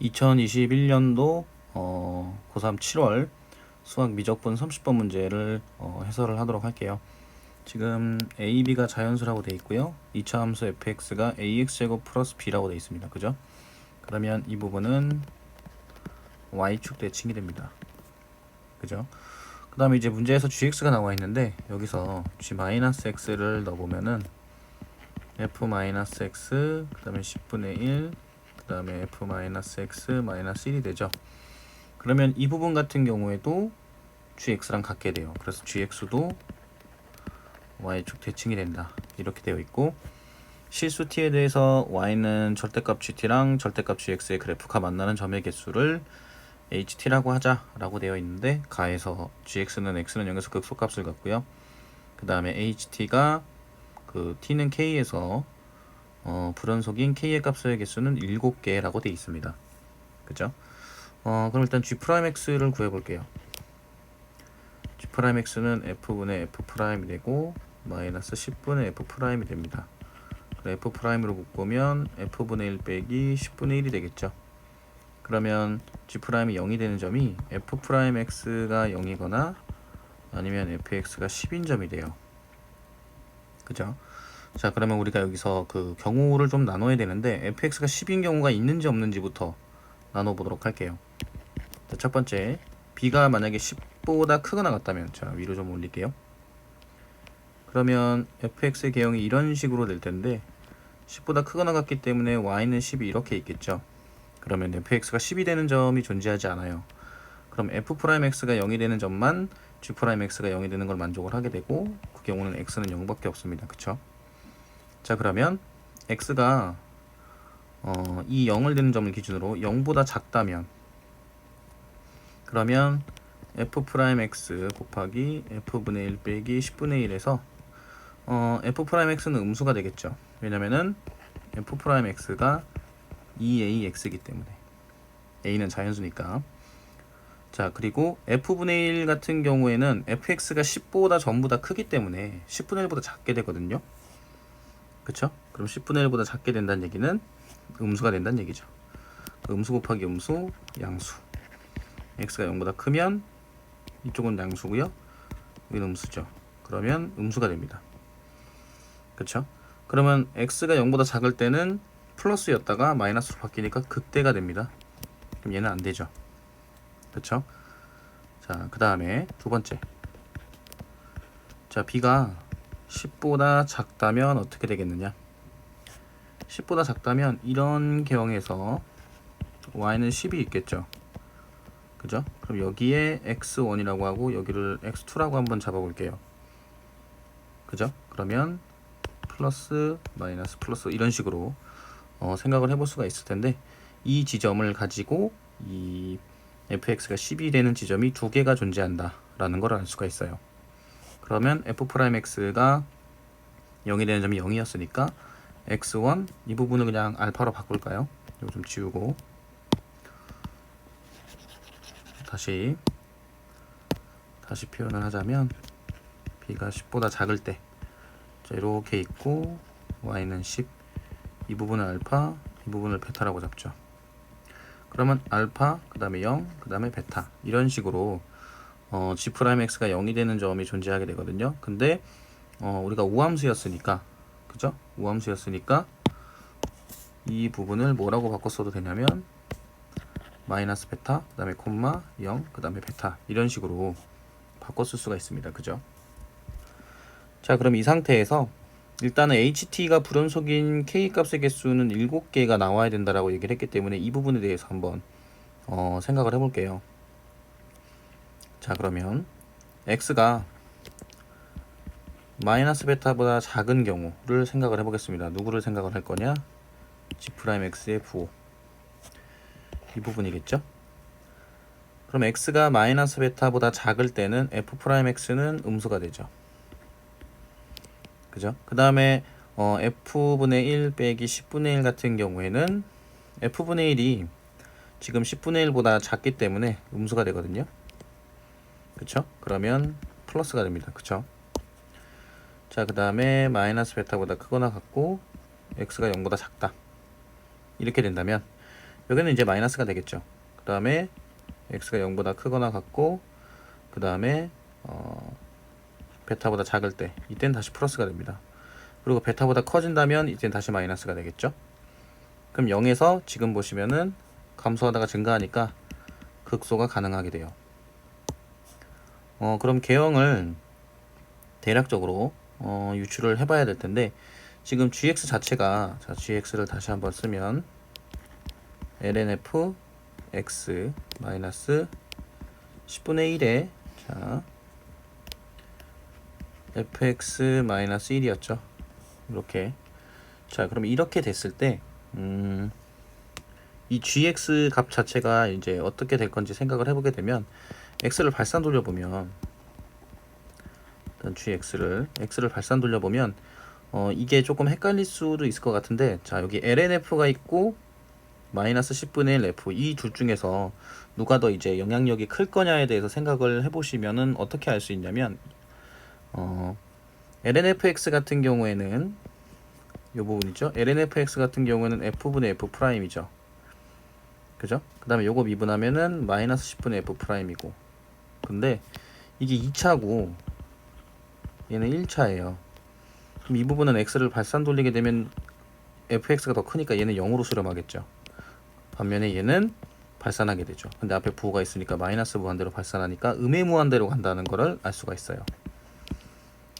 2021년도 고3 7월 수학 미적분 30번 문제를 해설을 하도록 할게요. 지금 a, b가 자연수라고 되어 있고요. 2차 함수 fx가 ax제곱 플러스 b라고 되어 있습니다. 그죠? 그러면 이 부분은 y축 대칭이 됩니다. 그죠? 그 다음에 이제 문제에서 gx가 나와 있는데 여기서 g-x를 넣어보면은 f-x 그 다음에 10분의 1 그 다음에 f-x-1이 되죠. 그러면 이 부분 같은 경우에도 gx랑 같게 돼요. 그래서 gx도 y축 대칭이 된다. 이렇게 되어 있고, 실수 t에 대해서 y는 절대값 gt랑 절대값 gx의 그래프가 만나는 점의 개수를 ht라고 하자라고 되어 있는데, 가에서 gx는 x는 0에서 극소값을 갖고요. 그 다음에 ht가 그 t는 k에서 불연속인 k의 값의 개수는 7개라고 되어 있습니다. 그죠? 그럼 일단 g'x를 구해볼게요. g'x는 f분의 f'이 되고 마이너스 10분의 f'이 됩니다. f'으로 묶으면 f분의 1 빼기 10분의 1이 되겠죠. 그러면 g'이 0이 되는 점이 f'x가 0이거나 아니면 fx가 10인 점이 돼요. 그죠? 자, 그러면 우리가 여기서 그 경우를 좀 나눠야 되는데, fx가 10인 경우가 있는지 없는지부터 나눠보도록 할게요. 자, 첫 번째, b가 만약에 10보다 크거나 같다면, 자, 위로 좀 올릴게요. 그러면 fx의 개형이 이런 식으로 될 텐데, 10보다 크거나 같기 때문에 y는 10이 이렇게 있겠죠. 그러면 fx가 10이 되는 점이 존재하지 않아요. 그럼 f'x가 0이 되는 점만 g'x가 0이 되는 걸 만족을 하게 되고, 그 경우는 x는 0밖에 없습니다. 그쵸? 자, 그러면 x가 이 0을 되는 점을 기준으로 0보다 작다면, 그러면 f'x 곱하기 f분의 1 빼기 10분의 1에서 f'x는 음수가 되겠죠. 왜냐면은 f'x가 2ax이기 때문에, a는 자연수니까. 자, 그리고 f분의 1 같은 경우에는 fx가 10보다 전부 다 크기 때문에 10분의 1보다 작게 되거든요. 그쵸? 그럼 10분의 1보다 작게 된다는 얘기는 음수가 된다는 얘기죠. 음수 곱하기 음수, 양수. x가 0보다 크면 이쪽은 양수고요, 여기는 음수죠. 그러면 음수가 됩니다. 그쵸? 그러면 x가 0보다 작을 때는 플러스였다가 마이너스로 바뀌니까 극대가 됩니다. 그럼 얘는 안 되죠. 그쵸? 자, 그 다음에 두 번째. 자, b가 10보다 작다면 어떻게 되겠느냐? 10보다 작다면 이런 개형에서 y는 10이 있겠죠. 그죠? 그럼 여기에 x1이라고 하고 여기를 x2라고 한번 잡아볼게요. 그죠? 그러면 플러스 마이너스 플러스 이런 식으로 생각을 해볼 수가 있을 텐데, 이 지점을 가지고 이 fx가 10이 되는 지점이 두 개가 존재한다 라는 걸 알 수가 있어요. 그러면 f'x가 0이 되는 점이 0이었으니까 x1 이 부분을 그냥 알파로 바꿀까요? 이거 좀 지우고 다시 표현을 하자면, b가 10보다 작을 때, 자, 이렇게 있고 y는 10, 이 부분은 알파, 이 부분을 베타라고 잡죠. 그러면 알파, 그 다음에 0, 그 다음에 베타, 이런 식으로 g'x가 0이 되는 점이 존재하게 되거든요. 근데 우리가 우함수였으니까, 그죠? 우함수였으니까 이 부분을 뭐라고 바꿔 써도 되냐면 마이너스 베타, 그 다음에 콤마 0, 그 다음에 베타, 이런 식으로 바꿔 쓸 수가 있습니다. 그죠? 자, 그럼 이 상태에서 일단은 ht가 불연속인 k 값의 개수는 7개가 나와야 된다라고 얘기를 했기 때문에 이 부분에 대해서 한번 생각을 해볼게요. 자, 그러면 x가 마이너스 베타보다 작은 경우를 생각을 해보겠습니다. 누구를 생각을 할 거냐? g'x의 부호, 이 부분이겠죠? 그럼 x가 마이너스 베타보다 작을 때는 f'x는 음수가 되죠. 그죠? 그 다음에 f분의 1 빼기 10분의 1 같은 경우에는 f분의 1이 지금 10분의 1보다 작기 때문에 음수가 되거든요. 그쵸? 그러면 플러스가 됩니다. 그쵸? 자, 그 다음에 마이너스 베타보다 크거나 같고 x가 0보다 작다, 이렇게 된다면 여기는 이제 마이너스가 되겠죠. 그 다음에 x가 0보다 크거나 같고, 그 다음에 베타보다 작을 때 이때는 다시 플러스가 됩니다. 그리고 베타보다 커진다면 이때는 다시 마이너스가 되겠죠. 그럼 0에서 지금 보시면은 감소하다가 증가하니까 극소가 가능하게 돼요. 그럼 개형을 대략적으로 유출을 해봐야 될 텐데, 지금 gx 자체가, 자, gx를 다시 한번 쓰면 lnf x 마이너스 10분의 1에 자 fx 마이너스 1이었죠. 이렇게. 자, 그럼 이렇게 됐을 때 이 gx 값 자체가 이제 어떻게 될 건지 생각을 해보게 되면, x를 발산 돌려보면, 일단 x를 발산 돌려보면 이게 조금 헷갈릴 수도 있을 것 같은데, 자, 여기 lnf가 있고 마이너스 10분의 1 f, 이 둘 중에서 누가 더 이제 영향력이 클 거냐에 대해서 생각을 해보시면은 어떻게 알 수 있냐면, lnfx 같은 경우에는 이 부분 있죠. lnfx 같은 경우에는 f분의 f 프라임이죠. 그죠? 그 다음에 요거 미분하면은 마이너스 10분의 f 프라임이고, 근데 이게 2차고 얘는 1차예요. 그럼 이 부분은 x를 발산 돌리게 되면 fx가 더 크니까 얘는 0으로 수렴하겠죠. 반면에 얘는 발산하게 되죠. 근데 앞에 부호가 있으니까 마이너스 무한대로 발산하니까 음의 무한대로 간다는 거를 알 수가 있어요.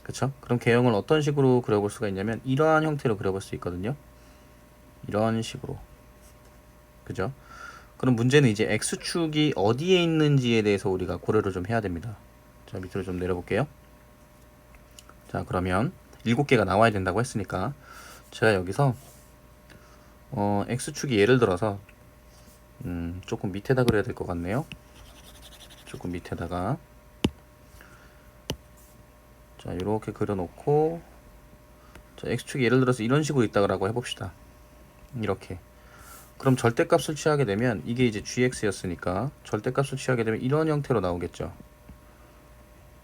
그쵸? 그럼 개형을 어떤 식으로 그려볼 수가 있냐면 이러한 형태로 그려볼 수 있거든요. 이런 식으로. 그죠? 그럼 문제는 이제 x축이 어디에 있는지에 대해서 우리가 고려를 좀 해야 됩니다. 자, 밑으로 좀 내려볼게요. 자, 그러면 7개가 나와야 된다고 했으니까 제가 여기서 x축이 예를 들어서 조금 밑에다 그려야 될 것 같네요. 조금 밑에다가, 자, 이렇게 그려놓고, 자, x축이 예를 들어서 이런 식으로 있다고 해봅시다. 이렇게. 그럼 절대값을 취하게 되면 이게 이제 gx였으니까 절대값을 취하게 되면 이런 형태로 나오겠죠.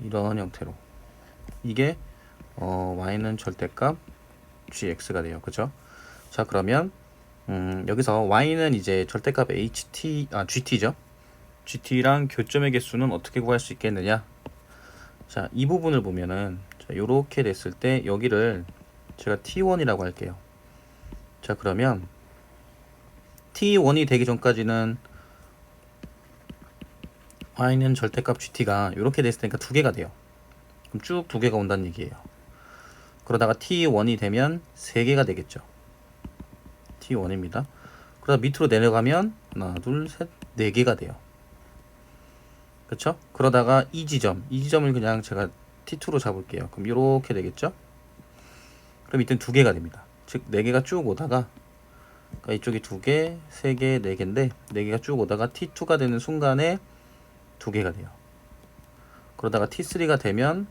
이런 형태로. 이게 y는 절대값 gx가 돼요. 그죠? 자, 그러면 여기서 y는 이제 절대값 gt죠. gt랑 교점의 개수는 어떻게 구할 수 있겠느냐? 자, 이 부분을 보면은, 자, 요렇게 됐을 때 여기를 제가 t1이라고 할게요. 자, 그러면 t1이 되기 전까지는 y는 절대값 gt가 요렇게 됐을 테니까 두 개가 돼요. 그럼 쭉 두 개가 온다는 얘기예요. 그러다가 t1이 되면 세 개가 되겠죠. t1입니다. 그러다 밑으로 내려가면 하나, 둘, 셋, 네 개가 돼요. 그쵸? 그러다가 이 지점을 그냥 제가 t2로 잡을게요. 그럼 이렇게 되겠죠? 그럼 이때는 두 개가 됩니다. 즉, 네 개가 쭉 오다가, 그러니까 이쪽이 두 개, 세 개, 네 개인데, 네 개가 쭉 오다가 t2가 되는 순간에 두 개가 돼요. 그러다가 t3가 되면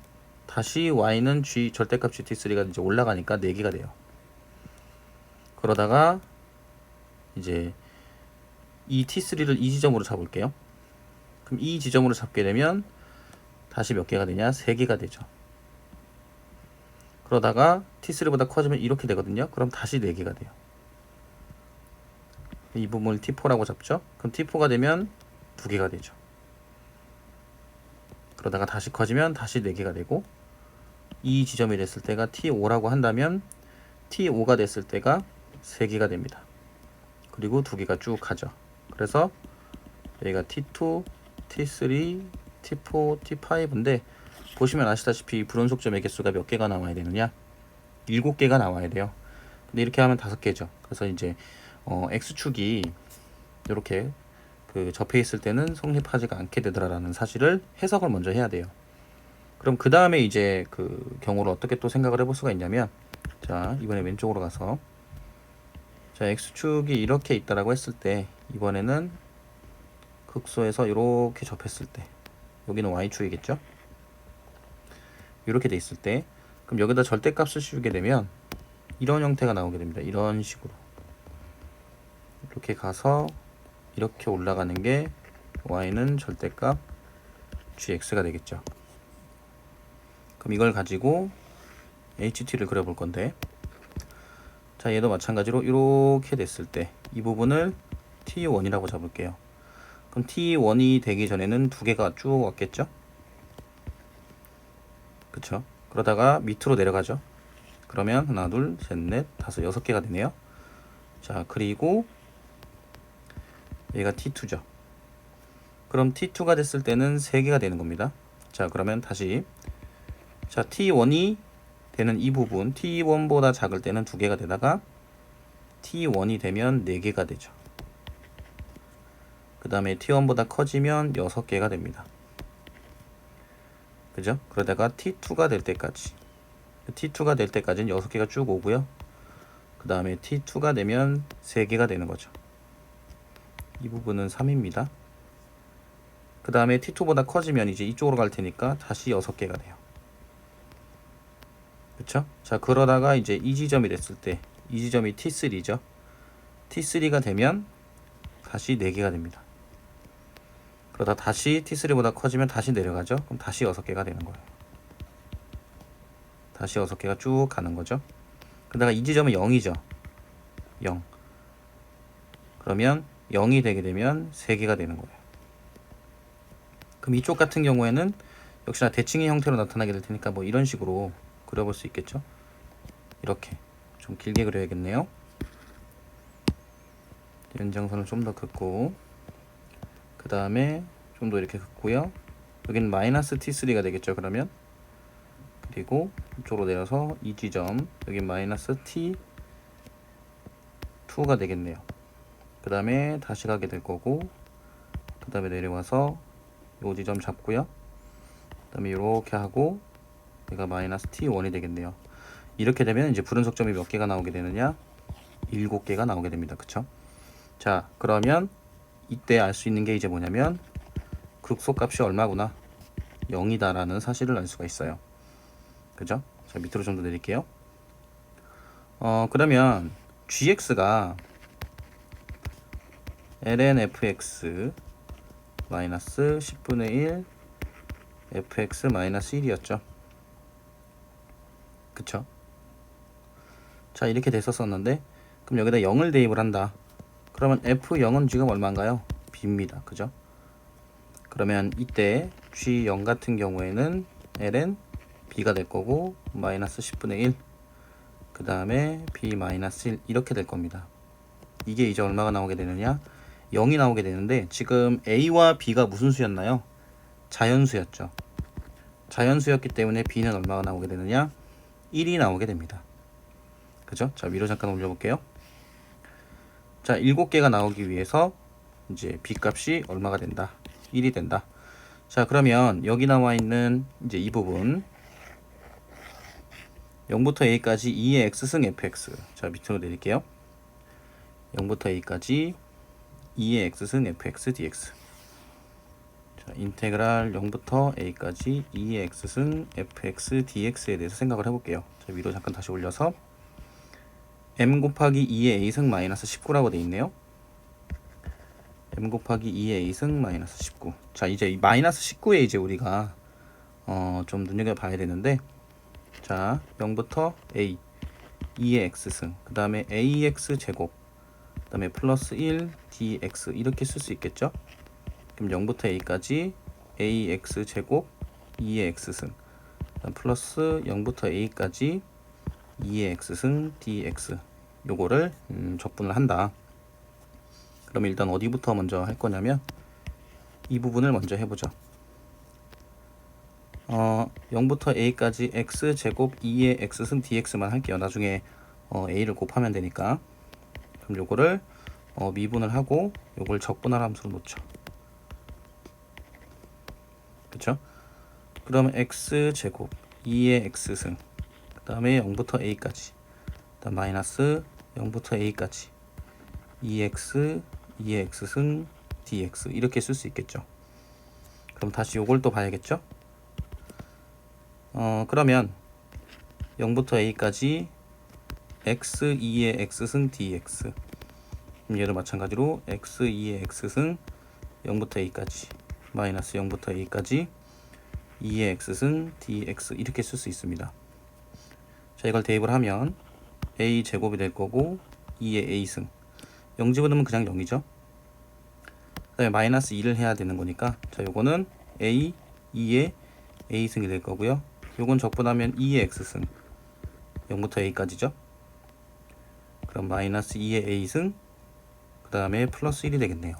다시 y는 절대값 gt3가 이제 올라가니까 네 개가 돼요. 그러다가 이제 이 t3를 이 지점으로 잡을게요. 그럼 이 지점으로 잡게 되면 다시 몇 개가 되냐? 3개가 되죠. 그러다가 t3보다 커지면 이렇게 되거든요. 그럼 다시 4개가 돼요. 이 부분을 t4라고 잡죠. 그럼 t4가 되면 2개가 되죠. 그러다가 다시 커지면 다시 4개가 되고, 이 지점이 됐을 때가 t5라고 한다면 t5가 됐을 때가 3개가 됩니다. 그리고 2개가 쭉 가죠. 그래서 여기가 t2, t3, t4, t5인데 보시면 아시다시피 불원속점의 개수가 몇 개가 나와야 되느냐? 7개가 나와야 돼요. 근데 이렇게 하면 5개죠. 그래서 이제 x축이 이렇게 그 접해 있을 때는 성립하지가 않게 되더라라는 사실을 해석을 먼저 해야 돼요. 그럼 그 다음에 이제 그 경우를 어떻게 또 생각을 해볼 수가 있냐면, 자, 이번에 왼쪽으로 가서, 자, x축이 이렇게 있다라고 했을 때 이번에는 극소에서 이렇게 접했을 때, 여기는 y축이겠죠? 이렇게 돼 있을 때, 그럼 여기다 절대값을 씌우게 되면 이런 형태가 나오게 됩니다. 이런 식으로 이렇게 가서 이렇게 올라가는 게 y는 절대값 gx가 되겠죠. 그럼 이걸 가지고 ht를 그려볼 건데, 자, 얘도 마찬가지로 이렇게 됐을 때 이 부분을 t1이라고 잡을게요. 그럼 t1이 되기 전에는 두 개가 쭉 왔겠죠? 그쵸? 그러다가 밑으로 내려가죠. 그러면 하나, 둘, 셋, 넷, 다섯, 6개가 되네요. 자, 그리고 얘가 t2죠. 그럼 t2가 됐을 때는 3개가 되는 겁니다. 자, 그러면 다시 자, t1이 되는 이 부분 t1보다 작을 때는 2개가 되다가 t1이 되면 4개가 되죠. 그 다음에 t1보다 커지면 6개가 됩니다. 그죠? 그러다가 t2가 될 때까지 t2가 될 때까지는 6개가 쭉 오고요. 그 다음에 t2가 되면 3개가 되는 거죠. 이 부분은 3입니다. 그 다음에 t2보다 커지면 이제 이쪽으로 갈 테니까 다시 6개가 돼요. 그쵸? 자, 그러다가 이제 이 지점이 됐을 때 이 지점이 t3죠. t3가 되면 다시 4개가 됩니다. 그러다 다시 t3보다 커지면 다시 내려가죠. 그럼 다시 6개가 되는 거예요. 다시 6개가 쭉 가는 거죠. 그러다가 이 지점은 0이죠. 0. 그러면 0이 되게 되면 3개가 되는 거예요. 그럼 이쪽 같은 경우에는 역시나 대칭의 형태로 나타나게 될 테니까 뭐 이런 식으로 그려볼 수 있겠죠. 이렇게 좀 길게 그려야겠네요. 연장선을 좀 더 긋고 그 다음에 좀 더 이렇게 긋고요. 여기는 마이너스 t3가 되겠죠. 그러면 그리고 이쪽으로 내려서 이 지점 여기 마이너스 t2가 되겠네요. 그 다음에 다시 가게 될 거고 그 다음에 내려와서 요 지점 잡고요. 그 다음에 이렇게 하고 얘가 마이너스 t1이 되겠네요. 이렇게 되면 이제 불운속점이 몇 개가 나오게 되느냐? 7개가 나오게 됩니다. 그쵸? 자, 그러면 이때 알 수 있는 게 이제 뭐냐면 극소값이 얼마구나? 0이다 라는 사실을 알 수가 있어요. 그죠? 자, 밑으로 좀 더 내릴게요. 그러면 gx가 ln fx 마이너스 10분의 1 fx 마이너스 1이었죠. 그쵸? 자, 이렇게 됐었었는데 그럼 여기다 0을 대입을 한다. 그러면 f0은 지금 얼마인가요? b입니다. 그죠? 그러면 이때 g0 같은 경우에는 ln b가 될 거고 마이너스 10분의 1 그 다음에 b 마이너스 1 이렇게 될 겁니다. 이게 이제 얼마가 나오게 되느냐? 0이 나오게 되는데 지금 a와 b가 무슨 수였나요? 자연수였죠. 자연수였기 때문에 b는 얼마가 나오게 되느냐? 1이 나오게 됩니다. 그죠? 자, 위로 잠깐 올려볼게요. 자, 7개가 나오기 위해서 이제 b 값이 얼마가 된다? 1이 된다. 자, 그러면 여기 나와 있는 이제 이 부분 0부터 a까지 2의 x승 fx. 자, 밑으로 내릴게요. 0부터 a까지 2의 x승 fx dx. 자, 인테그랄 0부터 a까지 2의 x승 fx dx에 대해서 생각을 해볼게요. 자, 위로 잠깐 다시 올려서 m 곱하기 2의 a승 마이너스 19라고 돼 있네요. m 곱하기 2의 a승 마이너스 19. 자, 이제 이 마이너스 19에 이제 우리가 좀 눈여겨봐야 되는데, 자, 0부터 a 2의 x승, 그 다음에 ax 제곱, 그 다음에 플러스 1 dx 이렇게 쓸 수 있겠죠. 그럼 0부터 a까지 ax 제곱 2의 x승, 플러스 0부터 a까지 2의 x승 dx 요거를 적분을 한다. 그러면 일단 어디부터 먼저 할 거냐면 이 부분을 먼저 해보죠. 0부터 a까지 x제곱 2의 x승 dx만 할게요. 나중에 a를 곱하면 되니까. 그럼 요거를 미분을 하고 요걸 적분할 함수로 놓죠. 그쵸? 그럼 x제곱 2의 x승 그 다음에 0부터 a까지 그다음 마이너스 0부터 a까지 2x 2의 x승 dx 이렇게 쓸 수 있겠죠. 그럼 다시 요걸 또 봐야겠죠. 그러면 0부터 a까지 x 2의 x승 dx 얘를 마찬가지로 x 2의 x승 0부터 a까지 마이너스 0부터 a까지 2의 x승 dx 이렇게 쓸 수 있습니다. 자, 이걸 대입을 하면 a 제곱이 될 거고 2의 a승 0 집어넣으면 그냥 0이죠. 그다음에 마이너스 2를 해야 되는 거니까 자 요거는 a 2의 a승이 될 거고요. 요건 적분하면 2의 x승 0부터 a까지죠. 그럼 마이너스 2의 a승 그 다음에 플러스 1이 되겠네요.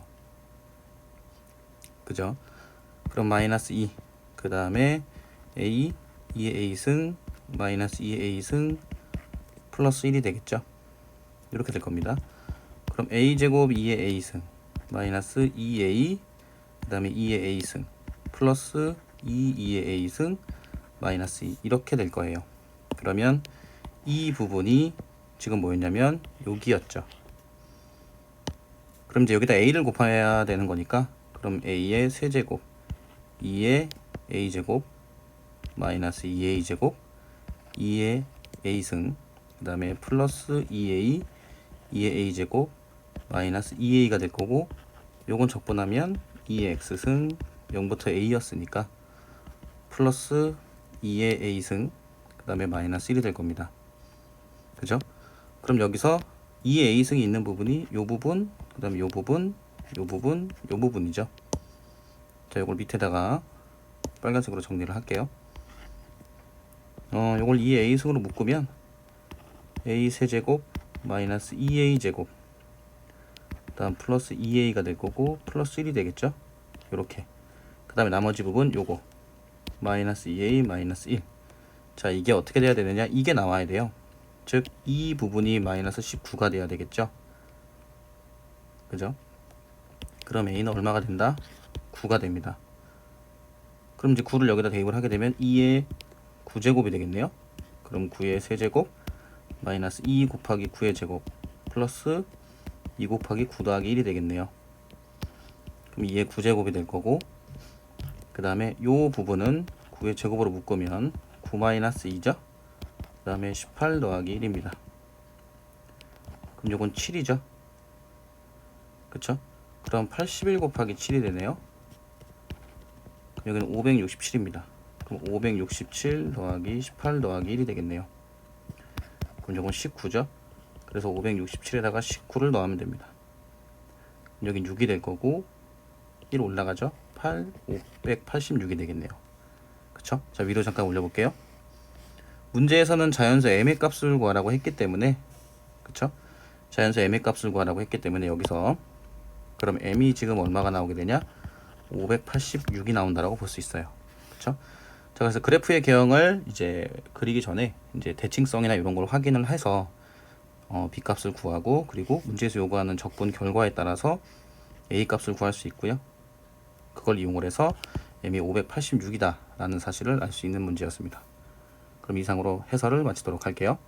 그죠? 그럼 마이너스 2 그 다음에 a 2의 a승 마이너스 2의 a승 플러스 1이 되겠죠. 이렇게 될 겁니다. 그럼 a제곱 2의 a승 마이너스 2a 그 다음에 2의 a승 플러스 2의 a승 마이너스 2 이렇게 될 거예요. 그러면 이 부분이 지금 뭐였냐면 여기였죠. 그럼 이제 여기다 a를 곱해야 되는 거니까 그럼 a의 세제곱 2의 a제곱 마이너스 2a제곱 2의 a승 그 다음에 플러스 2a 2의 a제곱 마이너스 2a가 될 거고 요건 적분하면 2의 x승 0부터 a였으니까 플러스 2의 a승 그 다음에 마이너스 1이 될 겁니다. 그죠? 그럼 여기서 2의 a승이 있는 부분이 요 부분 그 다음에 요 부분 요 부분 요 부분이죠. 자 요걸 밑에다가 빨간색으로 정리를 할게요. 요걸 2의 a승으로 묶으면 a 세제곱 마이너스 2a 제곱 다음 플러스 2a가 될 거고 플러스 1이 되겠죠. 요렇게 그 다음에 나머지 부분 요거 마이너스 2a 마이너스 1. 자 이게 어떻게 돼야 되느냐, 이게 나와야 돼요. 즉 이 부분이 마이너스 19가 돼야 되겠죠. 그죠? 그럼 a는 얼마가 된다? 9가 됩니다. 그럼 이제 9를 여기다 대입을 하게 되면 2의 9제곱이 되겠네요. 그럼 9의 세제곱 마이너스 2 곱하기 9의 제곱 플러스 2 곱하기 9 더하기 1이 되겠네요. 그럼 2의 9제곱이 될 거고 그 다음에 요 부분은 9의 제곱으로 묶으면 9 마이너스 2죠. 그 다음에 18 더하기 1입니다. 그럼 요건 7이죠. 그쵸? 그럼 81 곱하기 7이 되네요. 여기는 567입니다. 그럼 567 더하기 18 더하기 1이 되겠네요. 그럼 요건 19죠. 그래서 567에다가 19를 넣으면 됩니다. 여긴 6이 될 거고 1 올라가죠. 586이 되겠네요. 그쵸? 자 위로 잠깐 올려볼게요. 문제에서는 자연수 m의 값을 구하라고 했기 때문에 그쵸? 자연수 m의 값을 구하라고 했기 때문에 여기서 그럼 m이 지금 얼마가 나오게 되냐? 586이 나온다라고 볼 수 있어요. 그쵸? 자 그래서 그래프의 개형을 이제 그리기 전에 이제 대칭성이나 이런 걸 확인을 해서 b 값을 구하고 그리고 문제에서 요구하는 적분 결과에 따라서 a 값을 구할 수 있고요. 그걸 이용을 해서 m이 586이다 라는 사실을 알 수 있는 문제였습니다. 그럼 이상으로 해설을 마치도록 할게요.